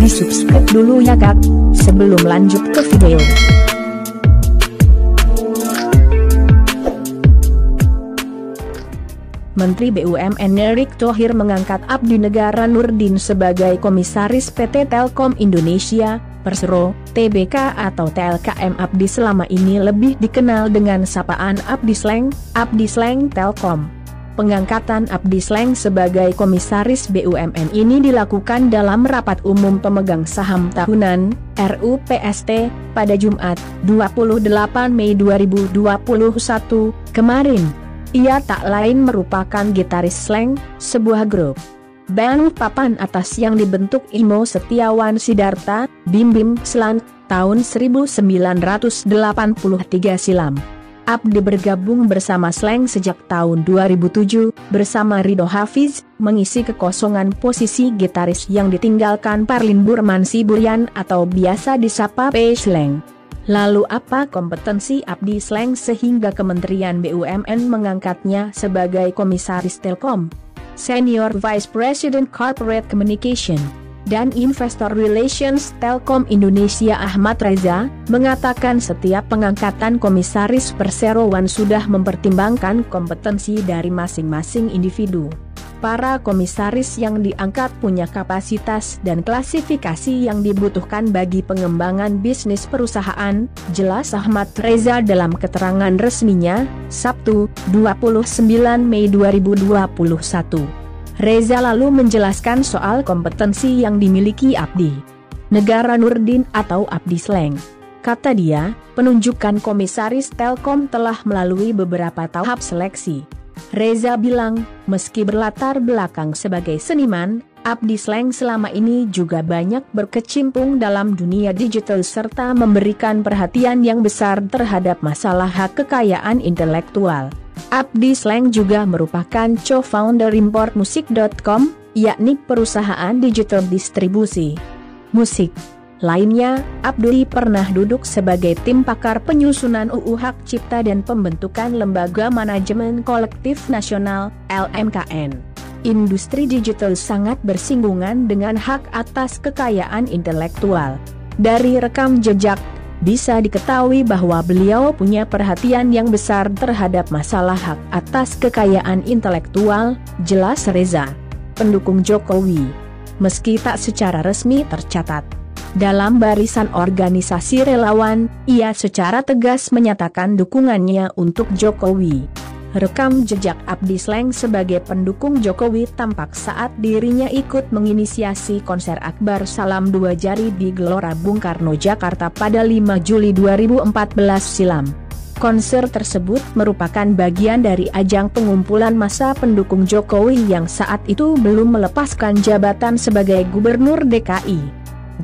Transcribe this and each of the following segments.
Di-subscribe dulu ya kak, sebelum lanjut ke video. Menteri BUMN Erick Thohir mengangkat Abdi Negara Nurdin sebagai Komisaris PT Telkom Indonesia, Persero, Tbk atau TLKM. Abdi selama ini lebih dikenal dengan sapaan Abdi Sleng Telkom. Pengangkatan Abdi Sleng sebagai Komisaris BUMN ini dilakukan dalam Rapat Umum Pemegang Saham Tahunan, RUPST, pada Jumat, 28 Mei 2021, kemarin. Ia tak lain merupakan gitaris Sleng, sebuah grup band papan atas yang dibentuk Imo Setiawan Sidarta, Bim Bim Slant, tahun 1983 silam. Abdi bergabung bersama Sleng sejak tahun 2007, bersama Rido Hafiz, mengisi kekosongan posisi gitaris yang ditinggalkan Parlin Burman Siburian atau biasa disapa P. Sleng. Lalu apa kompetensi Abdi Sleng sehingga Kementerian BUMN mengangkatnya sebagai Komisaris Telkom? Senior Vice President Corporate Communication dan Investor Relations Telkom Indonesia Ahmad Reza, mengatakan setiap pengangkatan komisaris perseroan sudah mempertimbangkan kompetensi dari masing-masing individu. Para komisaris yang diangkat punya kapasitas dan klasifikasi yang dibutuhkan bagi pengembangan bisnis perusahaan, jelas Ahmad Reza dalam keterangan resminya, Sabtu, 29 Mei 2021. Reza lalu menjelaskan soal kompetensi yang dimiliki Abdi Negara Nurdin atau Abdi Sleng. Kata dia, penunjukan komisaris Telkom telah melalui beberapa tahap seleksi. Reza bilang, meski berlatar belakang sebagai seniman, Abdi Sleng selama ini juga banyak berkecimpung dalam dunia digital serta memberikan perhatian yang besar terhadap masalah hak kekayaan intelektual. Abdi Sleng juga merupakan co-founder importmusik.com, yakni perusahaan digital distribusi musik. Lainnya, Abdi pernah duduk sebagai tim pakar penyusunan UU Hak Cipta dan pembentukan Lembaga Manajemen Kolektif Nasional, LMKN. Industri digital sangat bersinggungan dengan hak atas kekayaan intelektual. Dari rekam jejak, bisa diketahui bahwa beliau punya perhatian yang besar terhadap masalah hak atas kekayaan intelektual, jelas Reza. Pendukung Jokowi, meski tak secara resmi tercatat dalam barisan organisasi relawan, ia secara tegas menyatakan dukungannya untuk Jokowi. Rekam jejak Abdi Sleng sebagai pendukung Jokowi tampak saat dirinya ikut menginisiasi konser Akbar Salam Dua Jari di Gelora Bung Karno, Jakarta pada 5 Juli 2014 silam. Konser tersebut merupakan bagian dari ajang pengumpulan massa pendukung Jokowi yang saat itu belum melepaskan jabatan sebagai Gubernur DKI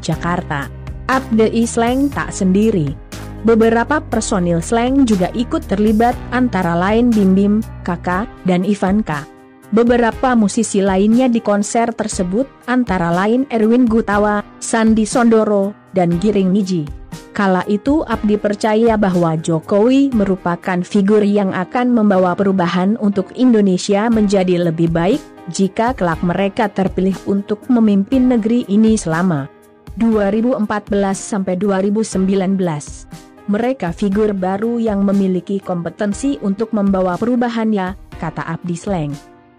Jakarta. Abdi Sleng tak sendiri. Beberapa personil Sleng juga ikut terlibat, antara lain Bim Bim, Kakak, dan Ivanka. Beberapa musisi lainnya di konser tersebut, antara lain Erwin Gutawa, Sandi Sondoro, dan Giring Niji. Kala itu Abdi percaya bahwa Jokowi merupakan figur yang akan membawa perubahan untuk Indonesia menjadi lebih baik, jika kelak mereka terpilih untuk memimpin negeri ini selama 2014-2019. Mereka figur baru yang memiliki kompetensi untuk membawa perubahan ya, kata Abdi Sleng.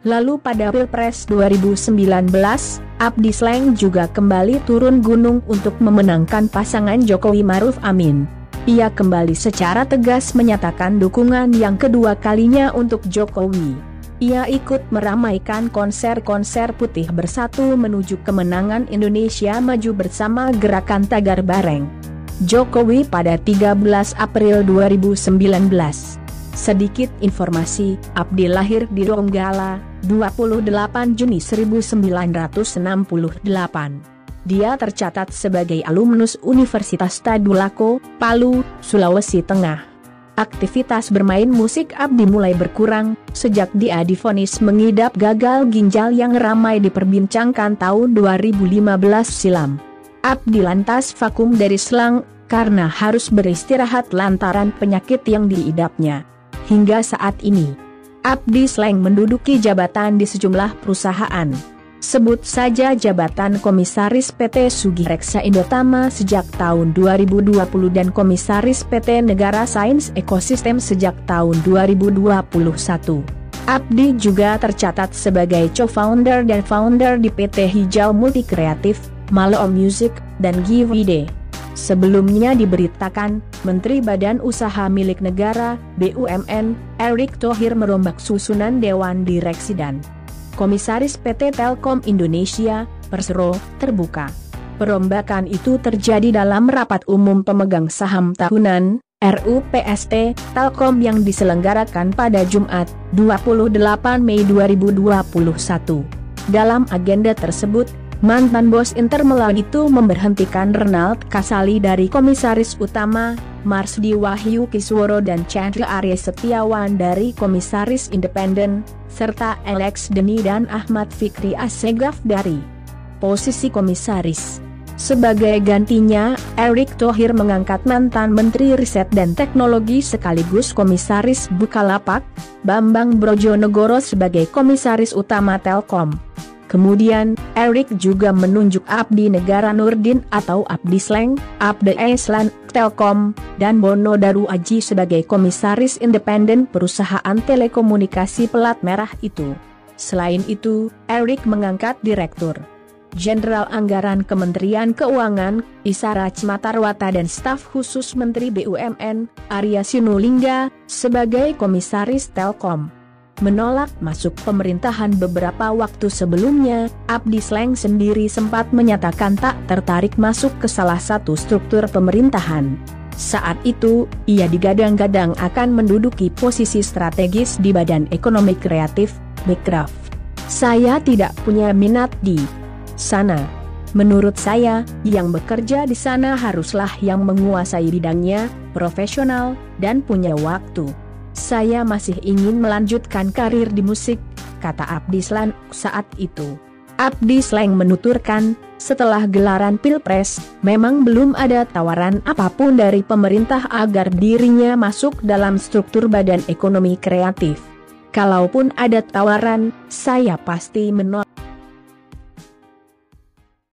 Lalu pada Pilpres 2019, Abdi Sleng juga kembali turun gunung untuk memenangkan pasangan Jokowi Maruf Amin. Ia kembali secara tegas menyatakan dukungan yang kedua kalinya untuk Jokowi. Ia ikut meramaikan konser-konser Putih Bersatu menuju kemenangan Indonesia Maju bersama Gerakan Tagar Bareng Jokowi pada 13 April 2019. Sedikit informasi, Abdi lahir di Donggala, 28 Juni 1968. Dia tercatat sebagai alumnus Universitas Tadulako, Palu, Sulawesi Tengah. Aktivitas bermain musik Abdi mulai berkurang sejak dia divonis mengidap gagal ginjal yang ramai diperbincangkan tahun 2015 silam. Abdi lantas vakum dari Slang karena harus beristirahat lantaran penyakit yang diidapnya. Hingga saat ini, Abdi Sleng menduduki jabatan di sejumlah perusahaan. Sebut saja jabatan Komisaris PT Sugireksa Indotama sejak tahun 2020 dan Komisaris PT Negara Sains Ekosistem sejak tahun 2021. Abdi juga tercatat sebagai co-founder dan founder di PT Hijau Multi Kreatif, Malo Music, dan Givide. Sebelumnya diberitakan, Menteri Badan Usaha Milik Negara, BUMN, Erick Thohir merombak susunan Dewan Direksi dan Komisaris PT Telkom Indonesia, Persero, terbuka. Perombakan itu terjadi dalam rapat umum pemegang saham tahunan, RUPST, Telkom yang diselenggarakan pada Jumat, 28 Mei 2021. Dalam agenda tersebut, mantan bos Inter Milan itu memberhentikan Renald Kasali dari Komisaris Utama, Marsdi Wahyu Kisworo dan Chandra Arya Setiawan dari Komisaris Independen, serta Alex Deni dan Ahmad Fikri Assegaf dari posisi Komisaris. Sebagai gantinya, Erick Thohir mengangkat mantan Menteri Riset dan Teknologi sekaligus Komisaris Bukalapak, Bambang Brojonegoro sebagai Komisaris Utama Telkom. Kemudian, Erick juga menunjuk Abdi Negara Nurdin atau Abdi Sleng, Abdi Eslan, Telkom, dan Bono Daru Aji sebagai Komisaris Independen perusahaan telekomunikasi pelat merah itu. Selain itu, Erick mengangkat Direktur Jenderal Anggaran Kementerian Keuangan, Isara Cimatarwata dan staf khusus Menteri BUMN, Arya Sinulinga, sebagai Komisaris Telkom. Menolak masuk pemerintahan beberapa waktu sebelumnya, Abdi Sleng sendiri sempat menyatakan tak tertarik masuk ke salah satu struktur pemerintahan. Saat itu, ia digadang-gadang akan menduduki posisi strategis di Badan Ekonomi Kreatif, Bekraf. Saya tidak punya minat di sana. Menurut saya, yang bekerja di sana haruslah yang menguasai bidangnya, profesional, dan punya waktu. Saya masih ingin melanjutkan karir di musik, kata Abdi Sleng saat itu. Abdi Sleng menuturkan, setelah gelaran Pilpres, memang belum ada tawaran apapun dari pemerintah agar dirinya masuk dalam struktur Badan Ekonomi Kreatif. Kalaupun ada tawaran, saya pasti menolak.